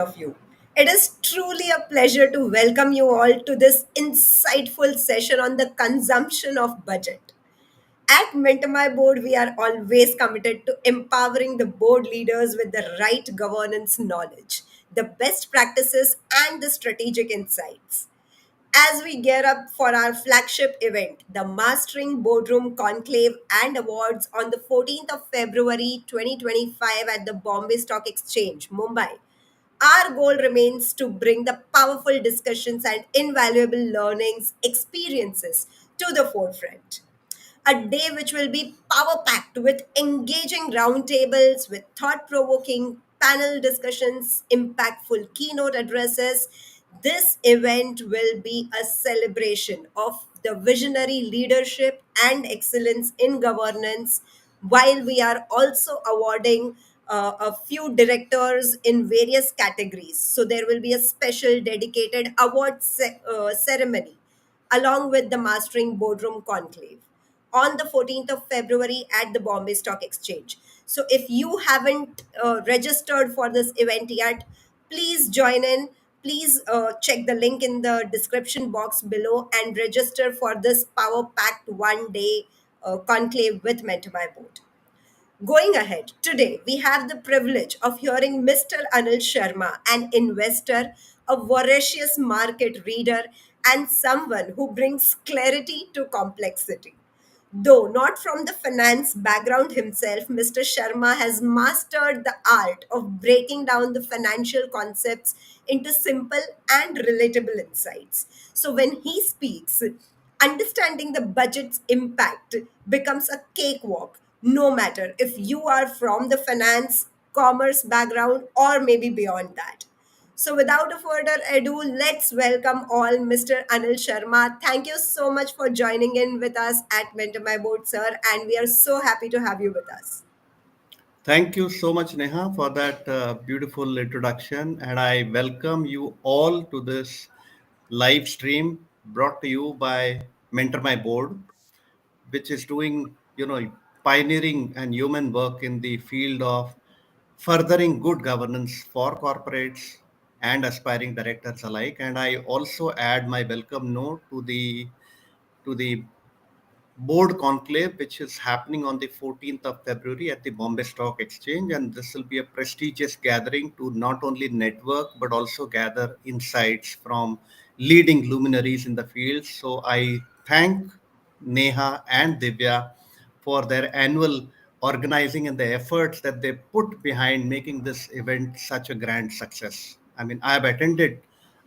of you. It is truly a pleasure to welcome you all to this insightful session on the consumption of budget. At Mentor My Board, we are always committed to empowering the board leaders with the right governance knowledge, the best practices, and the strategic insights. As we gear up for our flagship event, the Mastering Boardroom Conclave and Awards on the 14th of February 2025 at the Bombay Stock Exchange, Mumbai, our goal remains to bring the powerful discussions and invaluable learnings, experiences to the forefront. A day which will be power packed with engaging roundtables, with thought provoking panel discussions, impactful keynote addresses. This event will be a celebration of the visionary leadership and excellence in governance, while we are also awarding a few directors in various categories. So there will be a special dedicated ceremony along with the Mastering Boardroom Conclave on the 14th of February at the Bombay Stock Exchange. So if you haven't registered for this event yet, please join in. Please check the link in the description box below and register for this power packed 1 day conclave with Mentor My Board. Going ahead, today we have the privilege of hearing Mr. Anil Sharma, an investor, a voracious market reader, and someone who brings clarity to complexity. Though not from the finance background himself, Mr. Sharma has mastered the art of breaking down the financial concepts into simple and relatable insights. So when he speaks, understanding the budget's impact becomes a cakewalk, no matter if you are from the finance, commerce background, or maybe beyond that. So, without a further ado, let's welcome all Mr. Anil Sharma. Thank you so much for joining in with us at Mentor My Board, sir, and we are so happy to have you with us. Thank you so much, Neha, for that beautiful introduction. And I welcome you all to this live stream brought to you by Mentor My Board, which is doing, pioneering and human work in the field of furthering good governance for corporates and aspiring directors alike. And I also add my welcome note to the board conclave, which is happening on the 14th of February at the Bombay Stock Exchange. And this will be a prestigious gathering to not only network, but also gather insights from leading luminaries in the field. So I thank Neha and Divya for their annual organizing and the efforts that they put behind making this event such a grand success. I mean, I have attended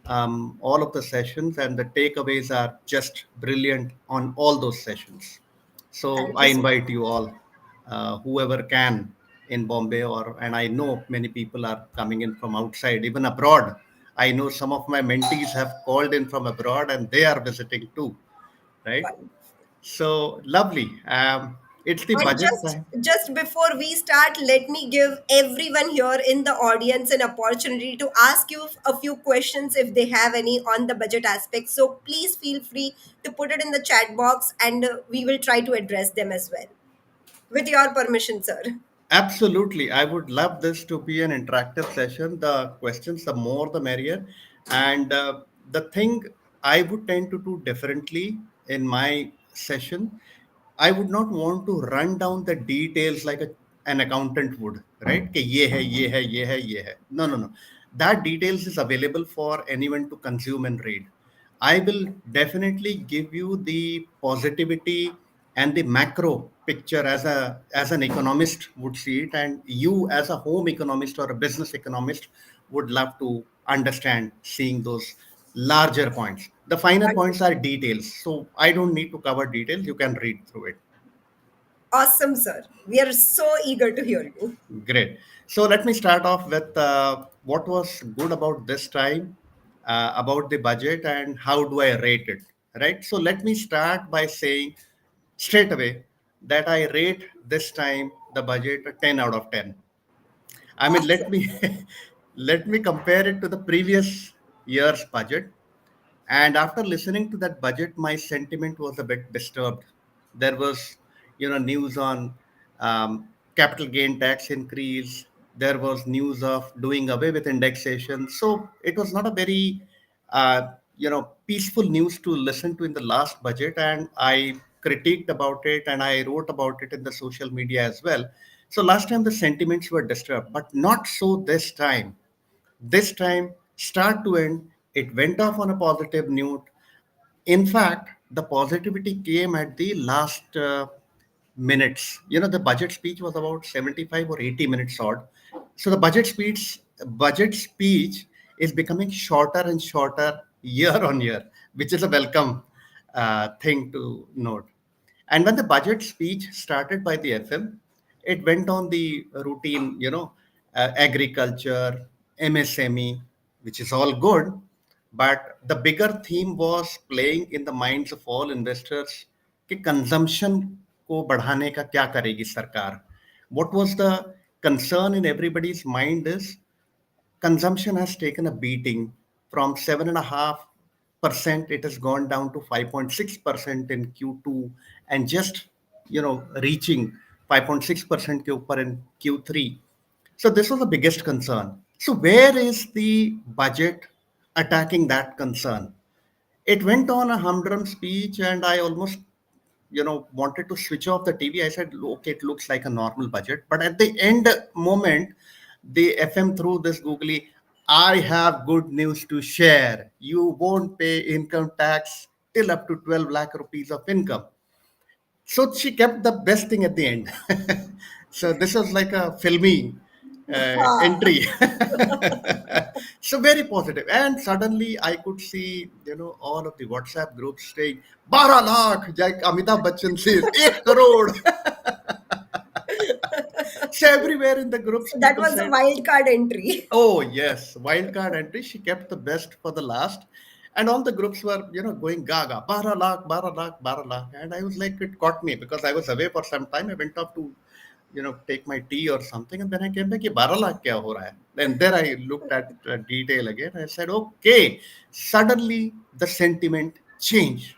all of the sessions, and the takeaways are just brilliant on all those sessions. So Thank I you so invite you all, whoever can, in Bombay, and I know many people are coming in from outside, even abroad. I know some of my mentees have called in from abroad, and they are visiting too, right? much. So lovely. It's the And budget just time. just before we start, let me give everyone here in the audience an opportunity to ask you a few questions if they have any on the budget aspect. So please feel free to put it in the chat box, and we will try to address them as well. With your permission, sir. Absolutely. I would love this to be an interactive session. The questions, the more the merrier. And the thing I would tend to do differently in my session, I would not want to run down the details like an accountant would, right? कि ये है, ये है, ये है, ये है. No, no, no. That details is available for anyone to consume and read. I will definitely give you the positivity and the macro picture as an economist would see it, and you as a home economist or a business economist would love to understand seeing those larger points. The finer points are details, so I don't need to cover details. You can read through it. Awesome, sir. We are so eager to hear you. Great. So let me start off with what was good about this time, about the budget, and how do I rate it, right? So let me start by saying straight away that I rate this time the budget a 10 out of 10. I mean, let Awesome. me let me compare it to the previous year's budget. And after listening to that budget, my sentiment was a bit disturbed. There was, news on capital gain tax increase, There was news of doing away with indexation. So it was not a very, peaceful news to listen to in the last budget. And I critiqued about it and I wrote about it in the social media as well. So last time the sentiments were disturbed, but not so this time. This time, start to end, it went off on a positive note. In fact, the positivity came at the last minutes. The budget speech was about 75 or 80 minutes short. So the budget speech is becoming shorter and shorter year on year, which is a welcome thing to note. And when the budget speech started by the FM, it went on the routine, agriculture, MSME, which is all good. But the bigger theme was playing in the minds of all investors कि consumption को बढ़ाने का क्या करेगी सरकार. What was the concern in everybody's mind is consumption has taken a beating from 7.5%. It has gone down to 5.6% in Q2 and just reaching 5.6% के ऊपर in Q3. So this was the biggest concern. So where is the budget attacking that concern? It went on a humdrum speech, and I almost wanted to switch off the TV. I said, okay, it looks like a normal budget. But at the end moment, the FM threw this googly, I have good news to share. You won't pay income tax till up to 12 lakh rupees of income. So she kept the best thing at the end. So this was like a filmy Ha. entry. So very positive. And suddenly I could see, all of the WhatsApp groups saying, 12 lakh, like Amitabh Bachchan says, 1 crore. So everywhere in the groups, So that people was a said, wild card entry. oh yes, wildcard entry. She kept the best for the last, and all the groups were, going gaga, 12 lakh, 12 lakh, 12 lakh, and I was like, it caught me because I was away for some time. I went off to, take my tea or something, and then I came back. Ye 12 lakh kya ho raha hai? And then I looked at detail again. I said, okay. Suddenly the sentiment changed.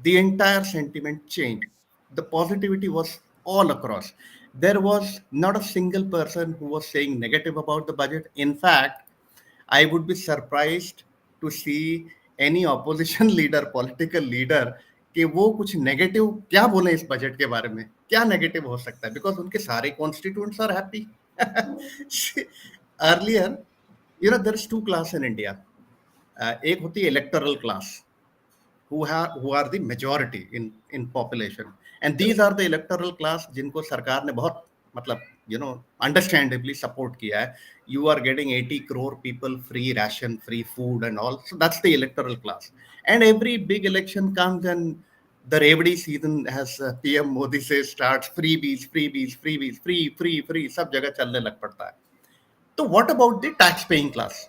The entire sentiment changed. The positivity was all across. There was not a single person who was saying negative about the budget. In fact, I would be surprised to see any opposition leader, political leader, कि वो कुछ negative क्या बोले इस budget के बारे में, क्या नेगेटिव हो सकता है, बिकॉज उनके सारे constituents are happy. Earlier, there is two class in India. एक होती है electoral class, who are the majority in population, and these are the electoral class जिनको सरकार ने बहुत मतलब understandably support किया है. You are getting 80 crore people free ration, free food and all, so that's the electoral class. And every big election comes and the Revdi season, as PM Modi says, starts freebies, freebies, freebies, free सब जगह चलने लग पड़ता है. तो what about the tax paying class?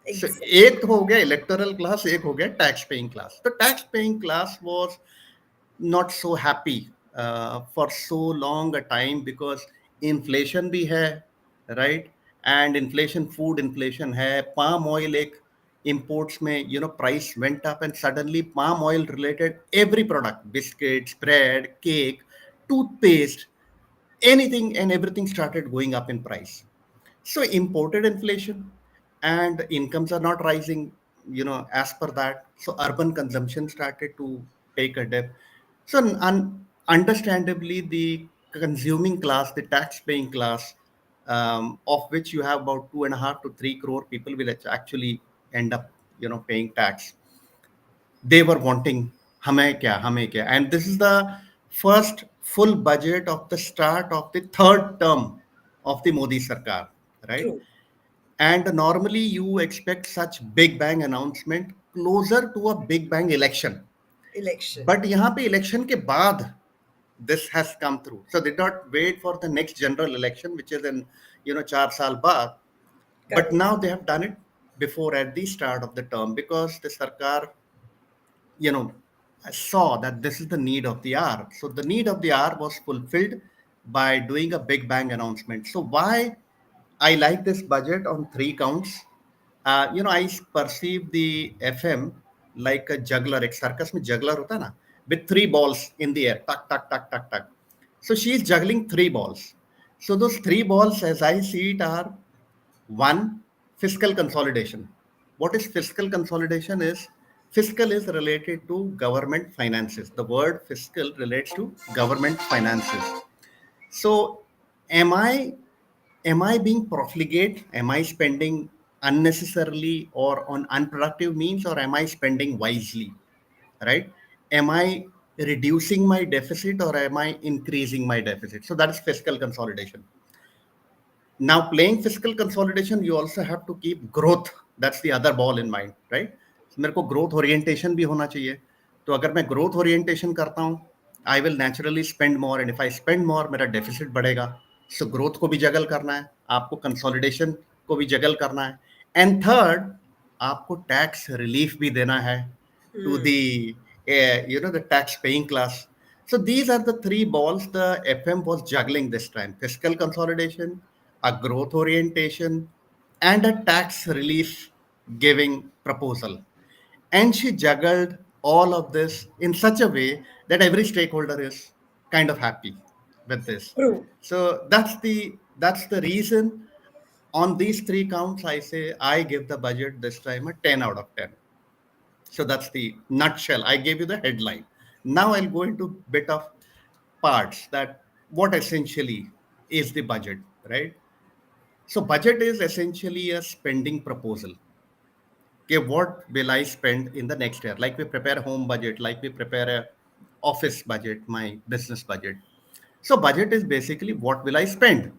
So, Exactly. एक तो हो गया इलेक्टोरल क्लास, एक हो गया टैक्स पेइंग क्लास. तो tax paying class was not so happy for so long a time because inflation भी है, right? And inflation, food inflation है. Palm oil एक imports में price went up, and suddenly palm oil related every product, biscuits, bread, cake, toothpaste, anything and everything started going up in price. So imported inflation and incomes are not rising, as per that. So urban consumption started to take a dip. So understandably, the consuming class, the tax-paying class, of which you have about 2.5 to 3 crore people will actually end up, paying tax. They were wanting hame kya, and this is the first full budget of the start of the third term of the Modi Sarkar, right? True. And normally you expect such big bang announcement closer to a big bang election, Election. but यहाँ पे election के बाद this has come through. So they did not wait for the next general election, which is in 4 साल बाद, but Correct. now they have done it before at the start of the term because the Sarkar you know, saw that this is the need of the hour. So the need of the hour was fulfilled by doing a big bang announcement. So why I like this budget on three counts. I perceive the FM like a juggler. एक circus में juggler होता है ना, with three balls in the air, tuck tuck tuck tuck tuck. So she is juggling three balls. So those three balls, as I see it, are one, fiscal consolidation. What is fiscal consolidation? Is fiscal is related to government finances. The word fiscal relates to government finances. So am I am I being profligate? Am I spending unnecessarily or on unproductive means, or am I spending wisely? Right? Am I reducing my deficit or am I increasing my deficit? So that is fiscal consolidation. Now, playing fiscal consolidation, you also have to keep growth. That's the other ball in mind, right? So मेरे को growth orientation भी होना चाहिए. तो अगर मैं growth orientation करता हूँ, I will naturally spend more, and if I spend more, मेरा deficit बढ़ेगा. So growth को भी जगल करना है, आपको consolidation को भी जगल करना है, and third, आपको tax relief भी देना है to the the tax paying class. So these are the three balls the FM was juggling this time: fiscal consolidation, a growth orientation, and a tax relief giving proposal. And she juggled all of this in such a way that every stakeholder is kind of happy with this. True. So that's the reason on these three counts I say I give the budget this time a 10 out of 10. So that's the nutshell. I gave you the headline. Now I'll go into bit of parts that what essentially is the budget, right? So budget is essentially a spending proposal. Okay, what will I spend in the next year? Like we prepare a home budget, like we prepare a office budget, my business budget. So budget is basically what will I spend?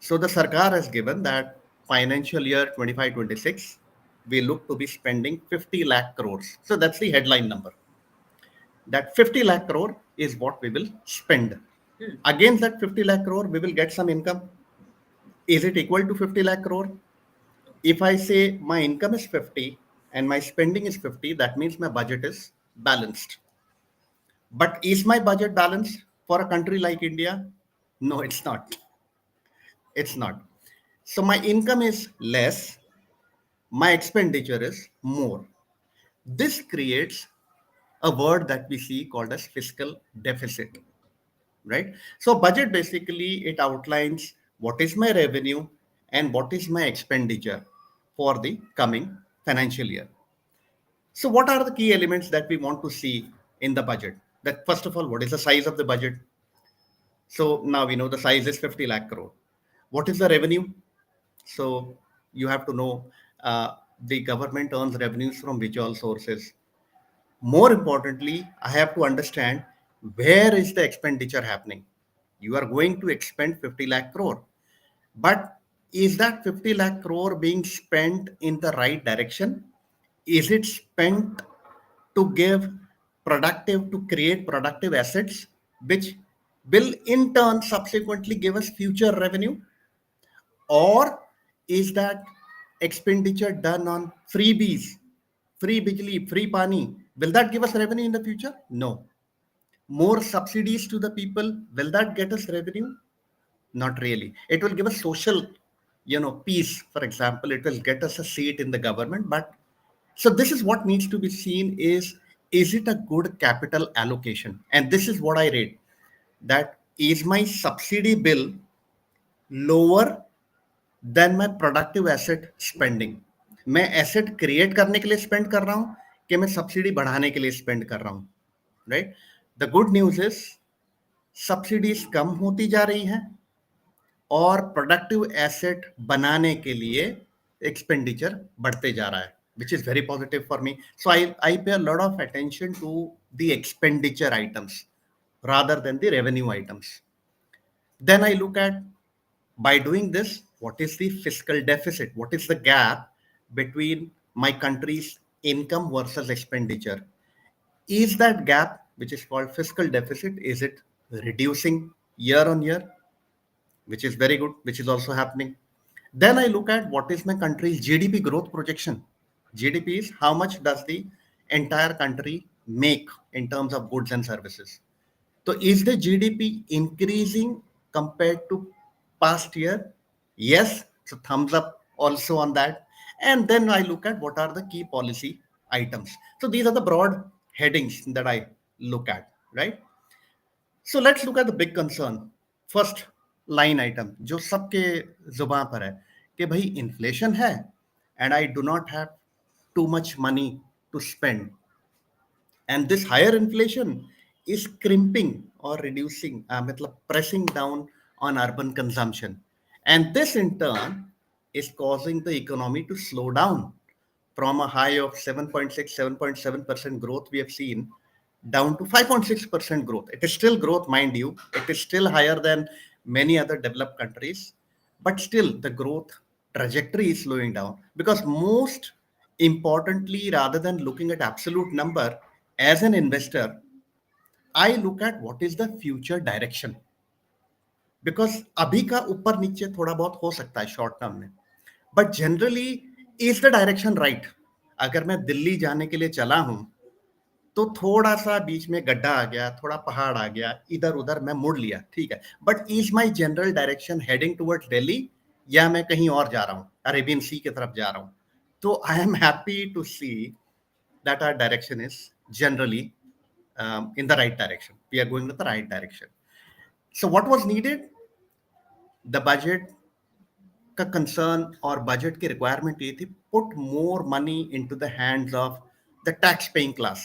So the Sarkar has given that financial year 25-26, we look to be spending 50 lakh crores. So that's the headline number. That 50 lakh crore is what we will spend. Against that 50 lakh crore, we will get some income. Is it equal to 50 lakh crore? If I say my income is 50 and my spending is 50, that means my budget is balanced. But is my budget balanced for a country like India? No, it's not. It's not. So my income is less, my expenditure is more. This creates a word that we see called as fiscal deficit, right? So budget basically it outlines what is my revenue and what is my expenditure for the coming financial year. So what are the key elements that we want to see in the budget? That first of all, what is the size of the budget? So now we know the size is 50 lakh crore. What is the revenue? So you have to know the government earns revenues from which all sources. More importantly, I have to understand where is the expenditure happening. You are going to expend 50 lakh crore, but is that 50 lakh crore being spent in the right direction? Is it spent to give to create productive assets, which will in turn subsequently give us future revenue? Or is that expenditure done on freebies, free bijli, free pani? Will that give us revenue in the future? No. More subsidies to the people, will that get us revenue? Not really. It will give us social, peace. For example, it will get us a seat in the government. But so this is what needs to be seen is it a good capital allocation? And this is what I read, that is my subsidy bill lower than my productive asset spending? मैं asset create करने के लिए spend कर रहा हूं कि मैं subsidy बढ़ाने के लिए स्पेंड कर रहा हूं, right? The good news is subsidies कम होती जा रही हैं और प्रोडक्टिव एसेट बनाने के लिए एक्सपेंडिचर बढ़ते जा रहा है, which is very positive for me. So I pay a lot of attention to the expenditure items rather than the revenue items. Then I look at, by doing this, what is the fiscal deficit? What is the gap between my country's income versus expenditure? Is that gap, which is called fiscal deficit, is it reducing year on year? Which is very good, which is also happening. Then I look at what is my country's GDP growth projection. GDP is how much does the entire country make in terms of goods and services. So is the GDP increasing compared to past year? Yes. So thumbs up also on that. And then I look at what are the key policy items. So these are the broad headings that I look at, right? So let's look at the big concern. First, line item जो सबके जुबान पर है कि भाई inflation है and I do not have too much money to spend, and this higher inflation is crimping or reducing, matlab pressing down on urban consumption, and this in turn is causing the economy to slow down from a high of 7.6, 7.7% growth we have seen down to 5.6% growth. It is still growth, mind you. It is still higher than many other developed countries, but still the growth trajectory is slowing down because most importantly, rather than looking at absolute number, as an investor, I look at what is the future direction. Because अभी का ऊपर नीचे थोड़ा बहुत हो सकता है short term में, but generally is the direction right? अगर मैं दिल्ली जाने के लिए चला हूं तो थोड़ा सा बीच में गड्ढा आ गया, थोड़ा पहाड़ आ गया, इधर उधर मैं मुड़ लिया, ठीक है, but is my general direction heading towards Delhi या मैं कहीं और जा रहा हूँ, अरेबियन सी की तरफ जा रहा हूँ? तो I am happy to see that our direction is generally in the right direction. We are going in the right direction. So, what was needed? The budget का कंसर्न और बजट की रिक्वायरमेंट ये थी, put more money into the hands of the tax paying class.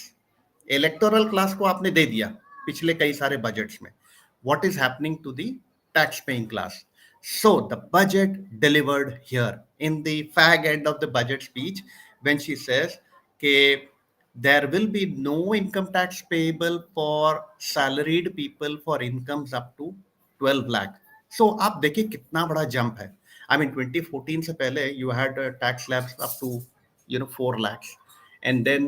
Electoral class को आपने दे दिया पिछले कई सारे बजट्स में, what is happening to the tax paying class? So the budget delivered here in the fag end of the budget speech when she says that there will be no income tax payable for salaried people for incomes up to 12 lakh. So आप देखिए कितना बड़ा jump है। I mean 2014 से पहले you had tax slabs up to 4 lakhs, and then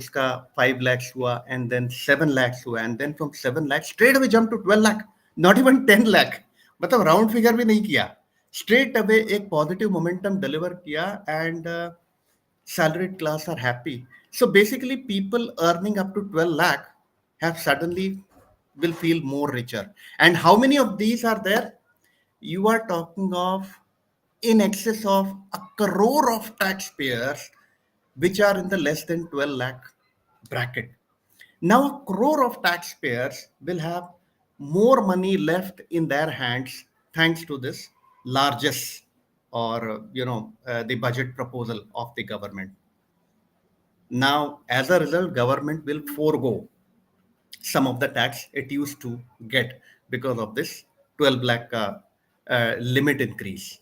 उसका 5 lakhs हुआ, and then 7 lakhs हुआ, and then from 7 lakhs straight away jump to 12 lakh, not even 10 lakh, मतलब राउंड फिगर भी नहीं किया, स्ट्रेट अवे एक पॉजिटिव मोमेंटम डिलीवर किया, and salaried class are happy. So basically people earning up to 12 lakh have suddenly will feel more richer. And how many of these are there? You are talking of in excess of a crore of taxpayers which are in the less than 12 lakh bracket. Now a crore of taxpayers will have more money left in their hands thanks to this largest, or the budget proposal of the government. Now as a result, government will forego some of the tax it used to get because of this 12 lakh limit increase.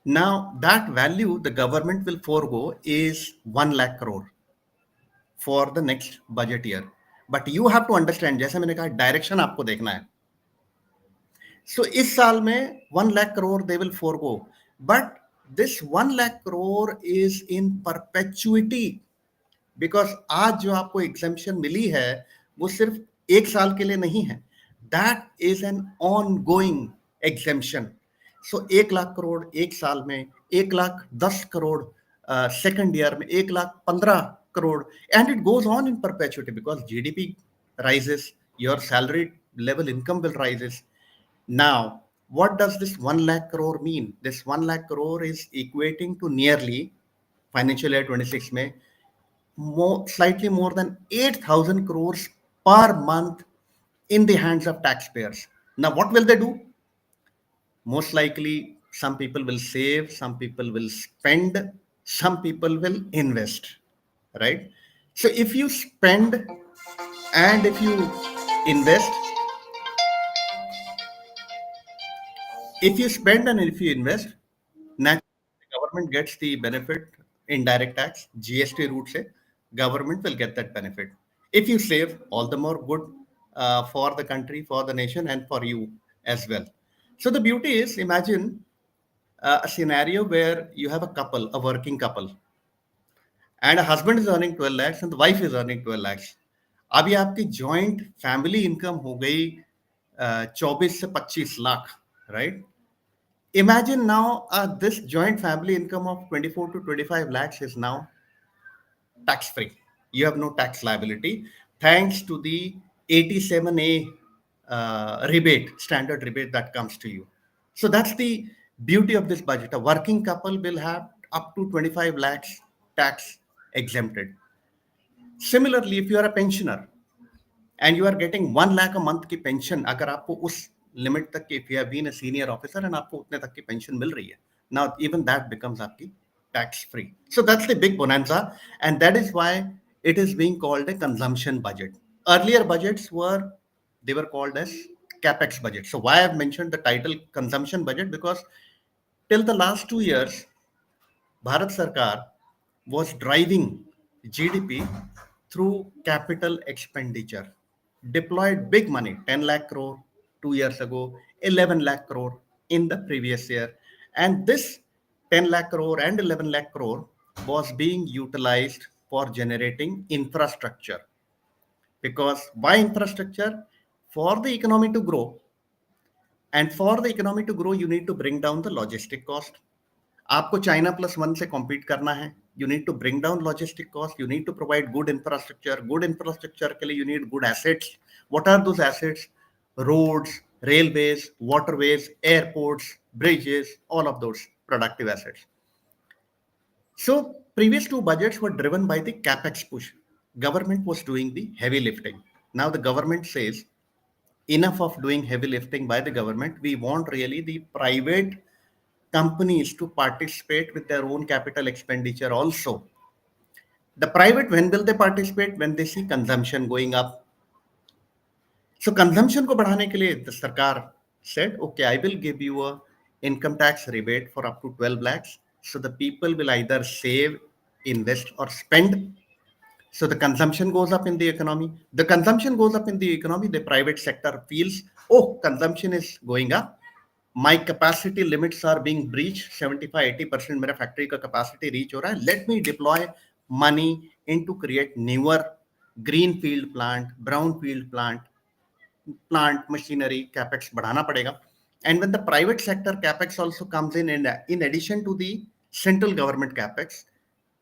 Now, that value the government will forego is 1 lakh crore for the next budget year. But you have to understand, जैसे मैंने कहा, direction आपको देखना है. So इस साल में 1 lakh crore they will forego. But this 1 lakh crore is in perpetuity. Because आज जो आपको एग्जामेशन मिली है वो सिर्फ एक साल के लिए नहीं है, that is an ongoing examination. So 1 lakh crore एक साल में, 1,10,00,000 सेकेंड ईयर में, 1,15,00,000, and it goes on in perpetuity because GDP rises, your salary level income will rises. Now what does this 1 lakh crore mean? This 1 lakh crore is equating to nearly financial year 26 में slightly more than 8,000 crores per month in the hands of taxpayers. Now, what will they do? Most likely, some people will save, some people will spend, some people will invest, right? So, if you spend and if you invest, if you spend and if you invest, naturally the government gets the benefit, indirect tax, GST route se, government will get that benefit. If you save, all the more good for the country, for the nation, and for you as well. So the beauty is, imagine a scenario where you have a couple, a working couple, and a husband is earning 12 lakhs and the wife is earning 12 lakhs. अभी आपकी joint family income हो गई 24 से 25 lakh, right? Imagine now this joint family income of 24 to 25 lakhs is now tax free. You have no tax liability thanks to the 87A rebate, standard rebate that comes to you. So that's the beauty of this budget. A working couple will have up to 25 lakhs tax exempted. Similarly, if you are a pensioner and you are getting 1 lakh a month की pension, अगर आपको उस limit तक कि if you have been a senior officer and आपको उतने तक की pension मिल रही है. Now even that becomes आपकी tax free. So that's the big bonanza, and that is why it is being called a consumption budget. Earlier budgets were called as capex budget. So why I've mentioned the title consumption budget, because till the last 2 years Bharat Sarkar was driving GDP through capital expenditure, deployed big money, 10 lakh crore 2 years ago, 11 lakh crore in the previous year. And this 10 lakh crore and 11 lakh crore was being utilized for generating infrastructure. Because why infrastructure? For the economy to grow, and for the economy to grow, you need to bring down the logistic cost. आपको China plus one से compete करना है. You need to bring down logistic cost. You need to provide good infrastructure. Good infrastructure के लिए you need good assets. What are those assets? Roads, railways, waterways, airports, bridges, all of those productive assets. So previous two budgets were driven by the capex push. Government was doing the heavy lifting. Now the government says enough of doing heavy lifting by the government. We want really the private companies to participate with their own capital expenditure also. The private, when will they participate? When they see consumption going up. So consumption को बढ़ाने के लिए the सरकार said, okay, I will give you a income tax rebate for up to 12 lakhs. So the people will either save, invest or spend. So the consumption goes up in the economy. The consumption goes up in the economy. The private sector feels, oh, consumption is going up. My capacity limits are being breached. 75-80% मेरा factory का capacity reach हो रहा है. Let me deploy money into create newer greenfield plant, brownfield plant machinery capex बढ़ाना पड़ेगा. And when the private sector capex also comes in addition to the central government capex,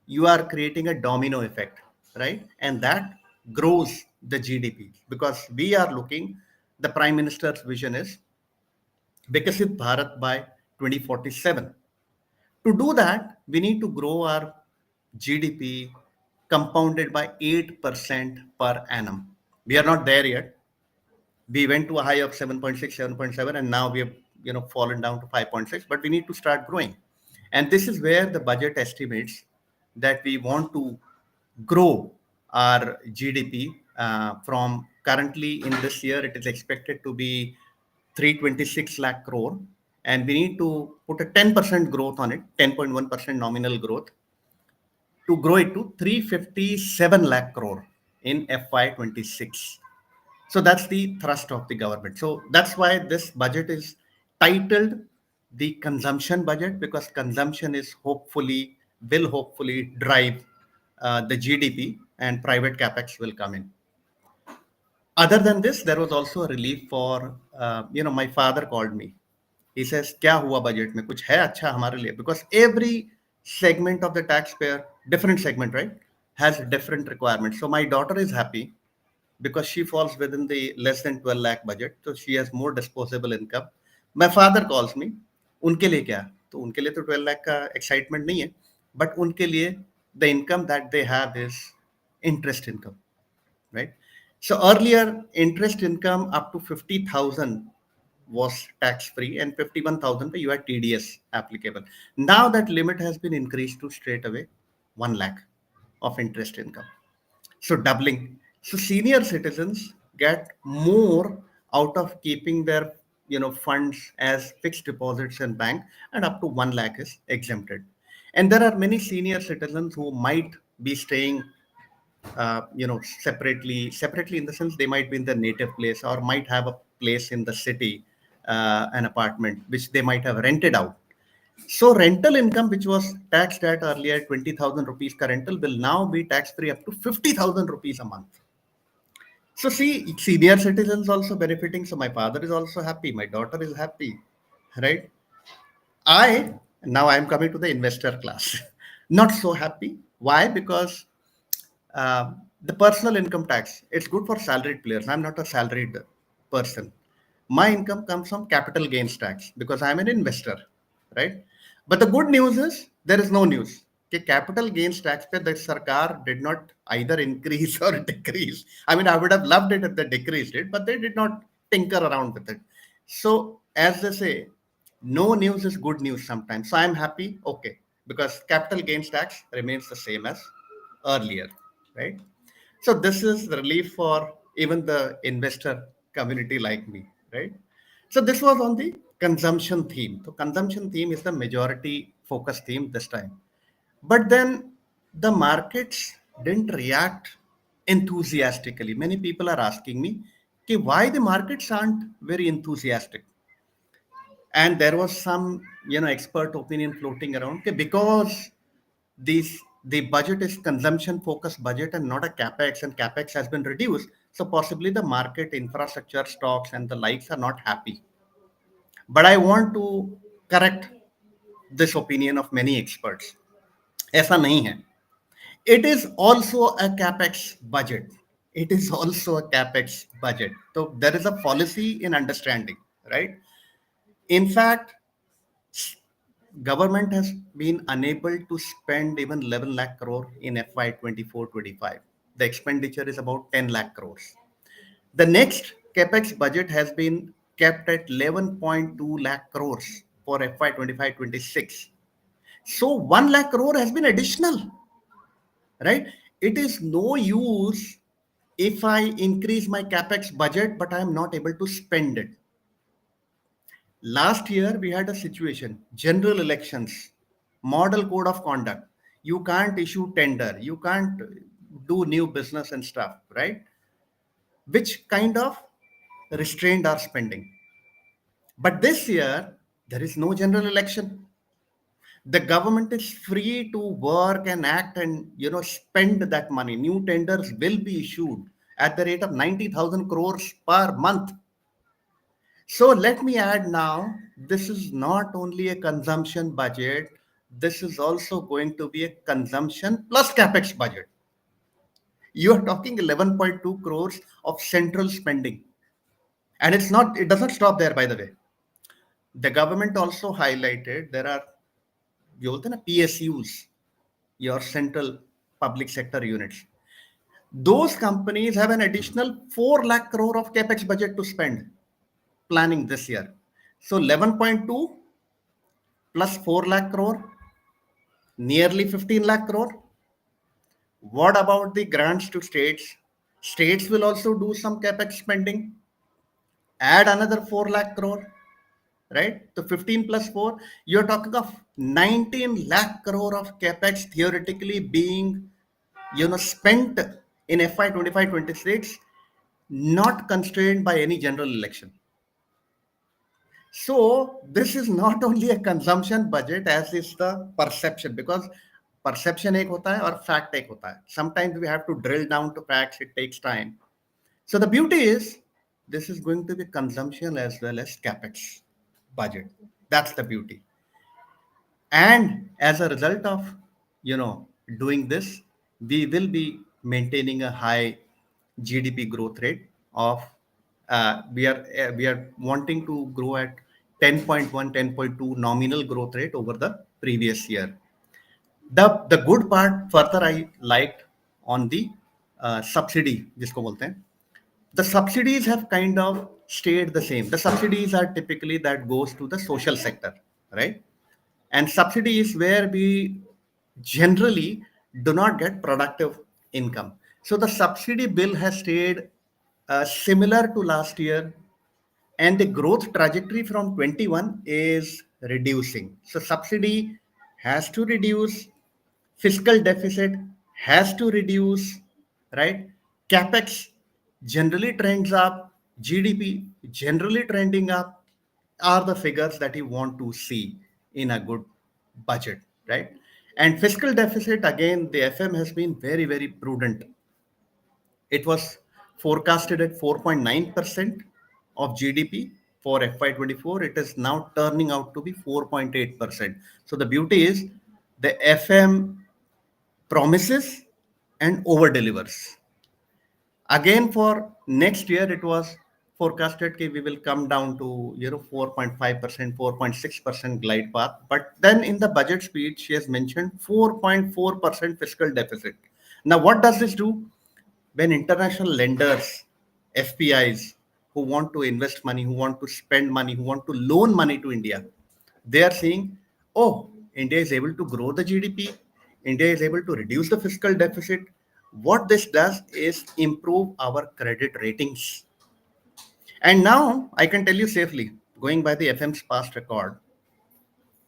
you are creating a domino effect, right? And that grows the GDP, because we are looking, the Prime Minister's vision is Vikasit Bharat by 2047. To do that, we need to grow our GDP compounded by 8% per annum. We are not there yet. We went to a high of 7.6, 7.7, and now we have fallen down to 5.6, but we need to start growing. And this is where the budget estimates that we want to grow our GDP from currently in this year, it is expected to be 326 lakh crore, and we need to put a 10% growth on it, 10.1% nominal growth, to grow it to 357 lakh crore in FY26. So that's the thrust of the government. So that's why this budget is titled the consumption budget, because consumption is will hopefully drive the GDP, and private capex will come in. Other than this, there was also a relief for, my father called me. He says, क्या हुआ budget में कुछ है अच्छा हमारे लिए? Because every segment of the taxpayer, different segment, right, has different requirements. So my daughter is happy because she falls within the less than 12 lakh budget. So she has more disposable income. My father calls me. उनके लिए क्या? तो उनके लिए तो 12 lakh का excitement नहीं है. But उनके लिए the income that they have is interest income, right? So earlier, interest income up to 50,000 was tax free, and 51,000 you had TDS applicable. Now that limit has been increased to straight away 1 lakh of interest income. So doubling. So senior citizens get more out of keeping their funds as fixed deposits in bank, and up to 1 lakh is exempted. And there are many senior citizens who might be staying separately in the sense they might be in their native place, or might have a place in the city, an apartment which they might have rented out. So rental income, which was taxed at earlier 20,000 rupees ka rental, will now be tax free up to 50,000 rupees a month. So see, senior citizens also benefiting. So my father is also happy, my daughter is happy, right? I Now I am coming to the investor class. Not so happy. Why? Because the personal income tax, it's good for salaried players. I'm not a salaried person. My income comes from capital gains tax because I'm an investor, right? But the good news is there is no news. Okay, capital gains tax pe the sarkar did not either increase or decrease. I mean, I would have loved it if they decreased it, but they did not tinker around with it. So, as they say, no news is good news sometimes. So, I'm happy, okay, because capital gains tax remains the same as earlier, right? So, this is relief for even the investor community like me, right? So, this was on the consumption theme. So, consumption theme is the majority focus theme this time. But then the markets didn't react enthusiastically. Many people are asking me, okay, why the markets aren't very enthusiastic? And there was some, expert opinion floating around, okay, because the budget is consumption focused budget and not a capex, and capex has been reduced. So possibly the market infrastructure stocks and the likes are not happy. But I want to correct this opinion of many experts. ऐसा नहीं है. It is also a capex budget. It is also a capex budget. So there is a policy in understanding, right? In fact, government has been unable to spend even 11 lakh crore in FY 24-25. The expenditure is about 10 lakh crores. The next capex budget has been kept at 11.2 lakh crores for FY 25-26. So 1 lakh crore has been additional, right? It is no use if I increase my capex budget, but I am not able to spend it. Last year, we had a situation, general elections, model code of conduct. You can't issue tender, you can't do new business and stuff, right? Which kind of restrained our spending. But this year, there is no general election. The government is free to work and act and spend that money. New tenders will be issued at the rate of 90,000 crores per month. So let me add now, this is not only a consumption budget, this is also going to be a consumption plus capex budget. You are talking 11.2 crores of central spending. And it does not stop there, by the way. The government also highlighted there are जो बोलते हैं ना PSUs, your central public sector units. Those companies have an additional 4 lakh crore of capex budget to spend planning this year. So 11.2 plus 4 lakh crore, nearly 15 lakh crore. What about the grants to states? States will also do some capex spending. Add another 4 lakh crore, right? So 15 plus 4, you're talking of 19 lakh crore of capex theoretically being, spent in FY 25-26, not constrained by any general election. So this is not only a consumption budget as is the perception, because perception एक होता है और fact एक होता है. Sometimes we have to drill down to facts. It takes time. So the beauty is this is going to be consumption as well as capex budget. That's the beauty. And as a result of doing this, we will be maintaining a high GDP growth rate of we are wanting to grow at 10.1, 10.2 nominal growth rate over the previous year. The good part further I liked on the subsidy जिसको बोलते हैं, the subsidies have kind of stayed the same. The subsidies are typically that goes to the social sector, right? And subsidy is where we generally do not get productive income. So the subsidy bill has stayed similar to last year, and the growth trajectory from 21 is reducing. So subsidy has to reduce, fiscal deficit has to reduce, right? Capex generally trends up, GDP generally trending up are the figures that you want to see in a good budget, right? And fiscal deficit, again, the FM has been very, very prudent. It was forecasted at 4.9% of GDP for FY24. It is now turning out to be 4.8%. So the beauty is the FM promises and over delivers. Again, for next year, it was forecasted that we will come down to 4.5%, 4.6% glide path. But then in the budget speech, she has mentioned 4.4% fiscal deficit. Now, what does this do? When international lenders, FPIs, who want to invest money, who want to spend money, who want to loan money to India, they are saying, oh, India is able to grow the GDP, India is able to reduce the fiscal deficit. What this does is improve our credit ratings. And now I can tell you safely, going by the FM's past record,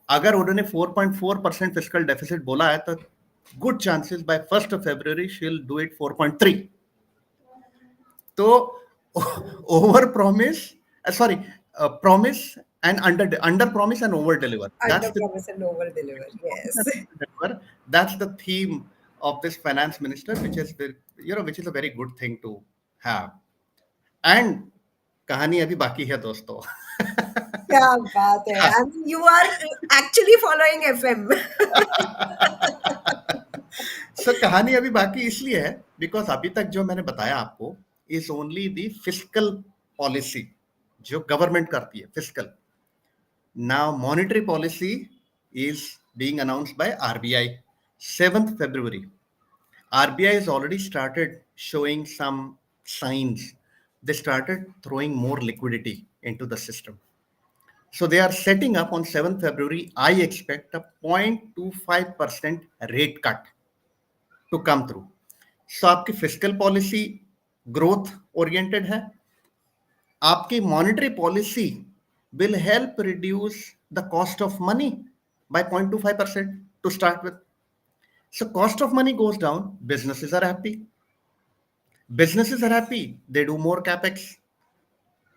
अगर उन्होंने 4.4% fiscal deficit बोला है तो good chances by 1 February she will do it 4.3. तो over promise, sorry, promise and under promise and over deliver, Under that's the promise and over deliver. Yes. that's the theme of this finance minister, which is which is a very good thing to have. And कहानी अभी बाकी है दोस्तों. क्या बात है. I mean, you are actually following FM. सो कहानी अभी बाकी इसलिए है बिकॉज अभी तक जो मैंने बताया आपको is only the fiscal policy जो गवर्नमेंट करती है, fiscal. Now monetary policy is being announced by RBI 7th February. RBI has already started showing some signs. They started throwing more liquidity into the system. So they are setting up on 7th February. I expect a 0.25% rate cut to come through. So आपकी fiscal policy growth oriented है, आपकी monetary policy will help reduce the cost of money by 0.25% to start with. So cost of money goes down, businesses are happy, they do more capex,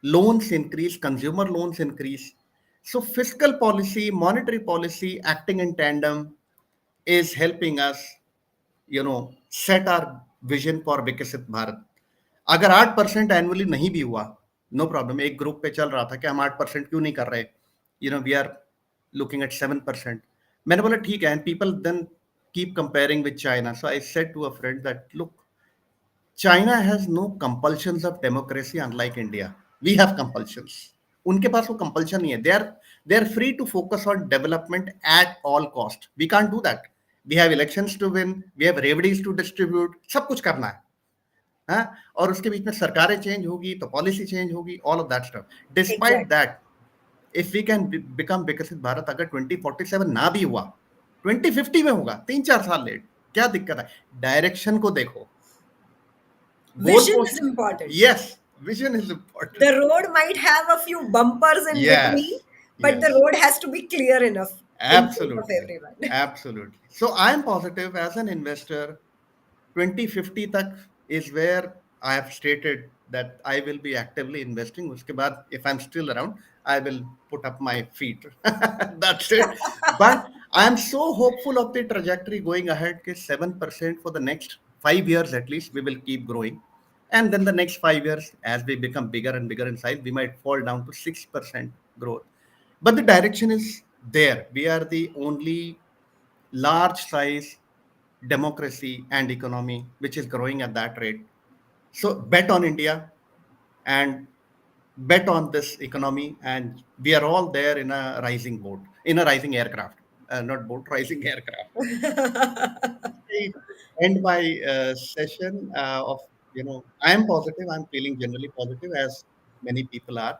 loans increase, consumer loans increase. So fiscal policy, monetary policy acting in tandem is helping us, set our vision for विकसित भारत. अगर 8% annually नहीं भी हुआ, no problem. एक group पे चल रहा था कि हम 8% क्यों नहीं कर रहे, वी आर लुकिंग एट 7%. मैंने बोला ठीक है, and people then keep comparing with China. So I said to a friend that look, China has no compulsions of democracy unlike India. We have compulsions. उनके पास वो कंपल्शन नहीं है. They are free to focus on development at all cost. We can't do that. We have elections to win, we have रेवडीज to distribute, सब कुछ करना है. हाँ, और उसके बीच में सरकारें चेंज होगी तो पॉलिसी चेंज होगी, all of that stuff. Despite Exactly. That, if we can become विकसित भारत, अगर 2047 ना भी हुआ, 2050 में होगा, 3-4 साल लेट, क्या दिक्कत है? डायरेक्शन को देखो, गोल Vision is post. important. Yes, vision is The important. road might have a few bumpers in yes, between, but the yes, road has to be clear enough in front of absolutely, everyone. absolutely. So I am positive as an investor, 2050 तक is where I have stated that I will be actively investing. उसके बाद, if I'm still around, I will put up my feet. That's it. But I am so hopeful of the trajectory going ahead. कि 7% for the next 5 years at least we will keep growing, and then the next 5 years, as we become bigger and bigger in size, we might fall down to 6% growth. But the direction is there. We are the only large size democracy and economy which is growing at that rate. So bet on India and bet on this economy, and we are all there in a rising boat, in a rising aircraft, not boat, rising aircraft. I end my session of, I am positive. I'm feeling generally positive, as many people are,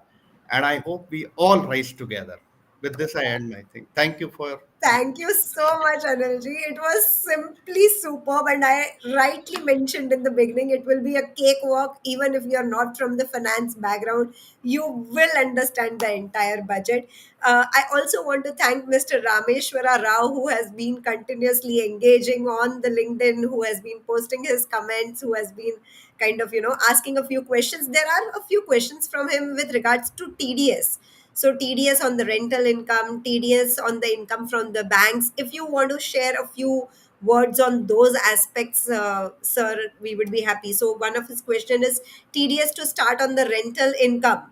and I hope we all rise together. With this, I end my thing. Thank you for Thank you so much, Anilji. It was simply superb, and I rightly mentioned in the beginning it will be a cakewalk. Even if you're not from the finance background, you will understand the entire budget. I also want to thank Mr. Rameshwara Rao, who has been continuously engaging on the LinkedIn, who has been posting his comments, who has been kind of, asking a few questions. There are a few questions from him with regards to TDS. So TDS on the rental income, TDS on the income from the banks. If you want to share a few words on those aspects, sir, we would be happy. So one of his question is TDS to start on the rental income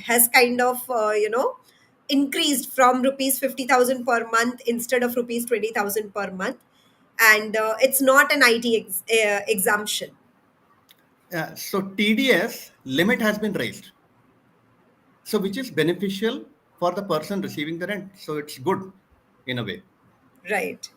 has kind of increased from rupees 50,000 per month instead of rupees 20,000 per month, and it's not an IT exemption. so TDS limit has been raised, so which is beneficial for the person receiving the rent. So it's good in a way. Right.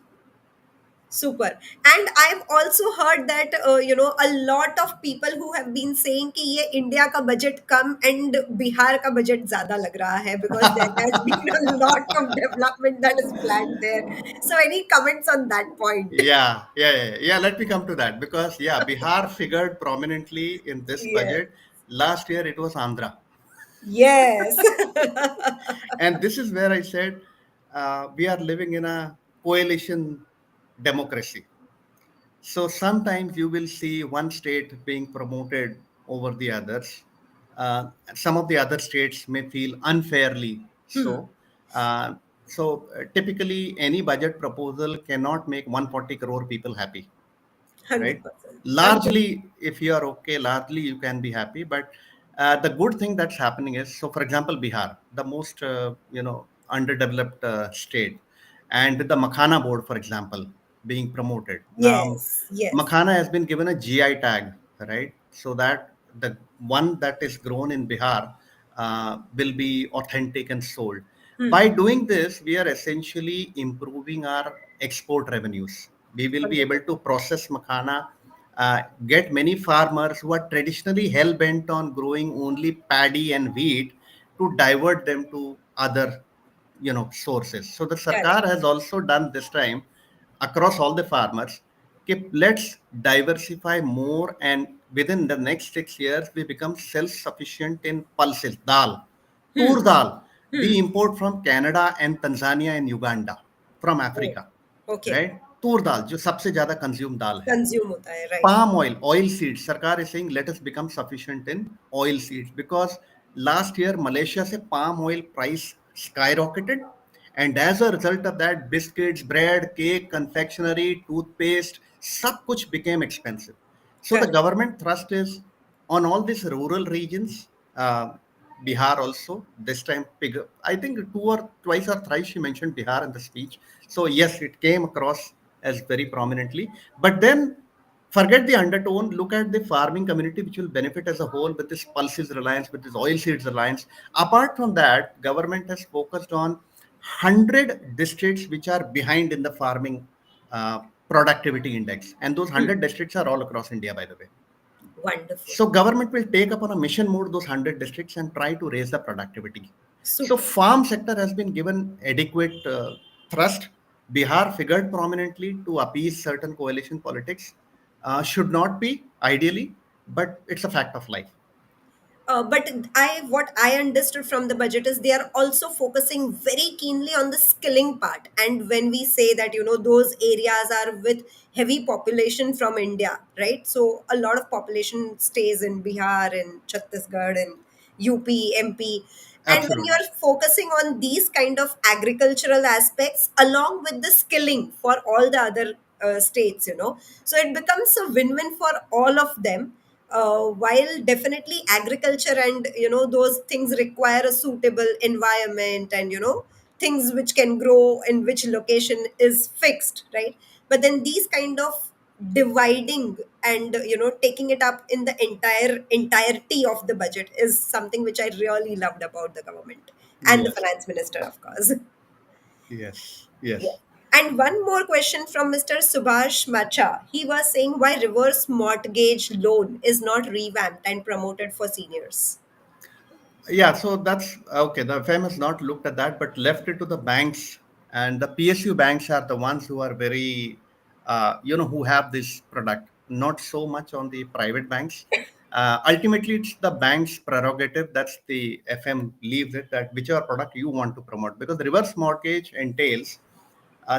Super. And I've also heard that a lot of people who have been saying कि ये India का budget come and Bihar का budget ज्यादा लग रहा है because there has been a lot of development that is planned there. So any comments on that point? Yeah. Let me come to that because yeah, Bihar figured prominently in this Yes. budget. Last year it was Andhra, Yes. and this is where I said we are living in a coalition democracy. So sometimes you will see one state being promoted over the others. Some of the other states may feel unfairly Hmm. so. Typically, any budget proposal cannot make 140 crore people happy, right? 100%. Agree. Largely, if you are okay, largely you can be happy. But the good thing that's happening is, so for example, Bihar, the most underdeveloped state, and with the Makhana board, for example, being promoted now, Yes. Yes. Makhana has been given a GI tag, right? So that the one that is grown in Bihar will be authentic and sold. By Hmm. doing this, we are essentially improving our export revenues. We will be able 100%. to process makhana, get many farmers who are traditionally hell bent on growing only paddy and wheat to divert them to other sources. So the Correct. sarkar has also done this time across all the farmers. Okay, let's diversify more, and within the next 6 years, we become self-sufficient in pulses, dal, tur Hmm. dal. We Hmm. import from Canada and Tanzania and Uganda, from Oh. Africa, Okay. right? tur dal, जो सबसे ज़्यादा consume दाल है. Consume होता है, right. Palm oil, oil seeds. Sarkar is saying let us become sufficient in oil seeds because last year Malaysia se palm oil price skyrocketed, and as a result of that, biscuits, bread, cake, confectionery, toothpaste, sab kuch became expensive. So the Correct. government thrust is on all these rural regions. Bihar also this time bigger. I think two or twice or thrice she mentioned Bihar in the speech. So yes, it came across as very prominently. But then forget the undertone, look at the farming community which will benefit as a whole with this pulses reliance, with this oil seeds reliance. Apart from that, government has focused on 100 districts which are behind in the farming productivity index, and those Hmm. 100 districts are all across India, by the way. Wonderful. So government will take up on a mission mode those 100 districts and try to raise the productivity. So Super. farm sector has been given adequate thrust. Bihar figured prominently to appease certain coalition politics. Should not be ideally, but it's a fact of life. But what I understood from the budget is they are also focusing very keenly on the skilling part. And when we say that, those areas are with heavy population from India, right? So a lot of population stays in Bihar and Chhattisgarh and UP, MP. And when Absolutely. you're focusing on these kind of agricultural aspects along with the skilling for all the other states, so it becomes a win-win for all of them. While definitely agriculture and those things require a suitable environment, and things which can grow in which location is fixed, right? But then these kind of dividing and taking it up in the entirety of the budget is something which I really loved about the government and the Yes. finance minister, of course. Yes. Yeah. Yes. And one more question from Mr. Subhash Macha. He was saying why reverse mortgage loan is not revamped and promoted for seniors. Yeah, so that's okay. The FM has not looked at that, but left it to the banks, and the PSU banks are the ones who are very, who have this product. Not so much on the private banks. Ultimately, it's the bank's prerogative. That's the FM leaves it that whichever product you want to promote, because the reverse mortgage entails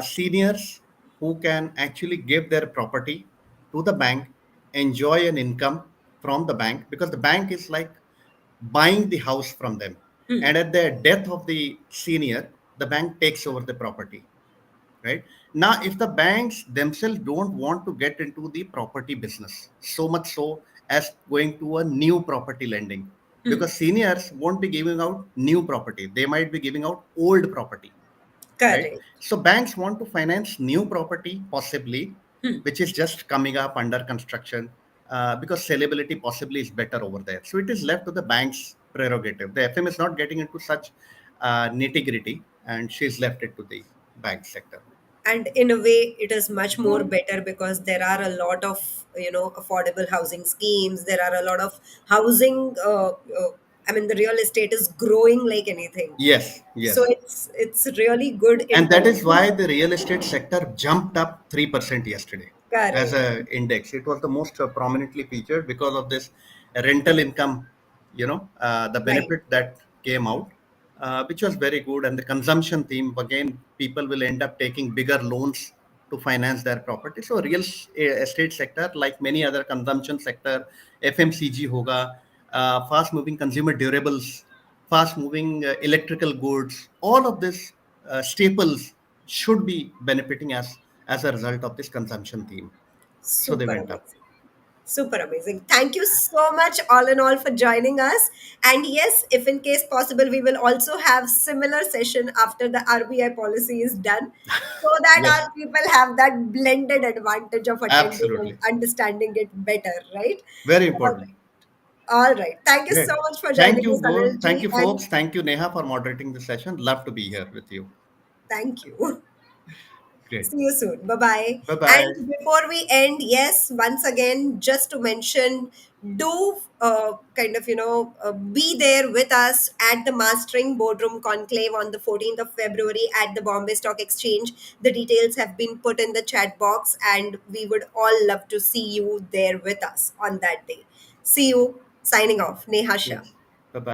seniors who can actually give their property to the bank, enjoy an income from the bank, because the bank is like buying the house from them. Hmm. And at the death of the senior, the bank takes over the property, right? Now, if the banks themselves don't want to get into the property business, so much so as going to a new property lending, Hmm. because seniors won't be giving out new property, they might be giving out old property, right? Correct. So banks want to finance new property, possibly, Hmm. which is just coming up under construction, because sellability possibly is better over there. So it is left to the bank's prerogative. The FM is not getting into such nitty gritty, and she's left it to the bank sector. And in a way it is much more better because there are a lot of affordable housing schemes. There are a lot of housing I mean, the real estate is growing like anything. Yes, So yes. it's really good in And that terms is of why the real estate sector jumped up 3% yesterday as correct. a index. It was the most prominently featured because of this rental income, the Right. benefit that came out, which was very good. And the consumption theme, again, people will end up taking bigger loans to finance their property. So estate sector, like many other consumption sector, FMCG hoga, fast moving consumer durables, fast moving electrical goods, all of this staples should be benefiting as a result of this consumption theme. So they Super went up. amazing. Super amazing. Thank you so much, all in all, for joining us. And yes, if in case possible, we will also have similar session after the RBI policy is done, so that Yes, our people have that blended advantage of attending and absolutely. understanding it better, right? Very All important. right. All right. Thank you so Great. much for Thank joining you us, both. Anil Thank ji, you, and folks. Thank you, Neha, for moderating the session. Love to be here with you. thank you. Great. See you soon. Bye bye. Bye bye. And before we end, yes, once again, just to mention, do be there with us at the Mastering Boardroom Conclave on the 14th of February at the Bombay Stock Exchange. The details have been put in the chat box, and we would all love to see you there with us on that day. See you. Signing off. Neha Shah. Yes.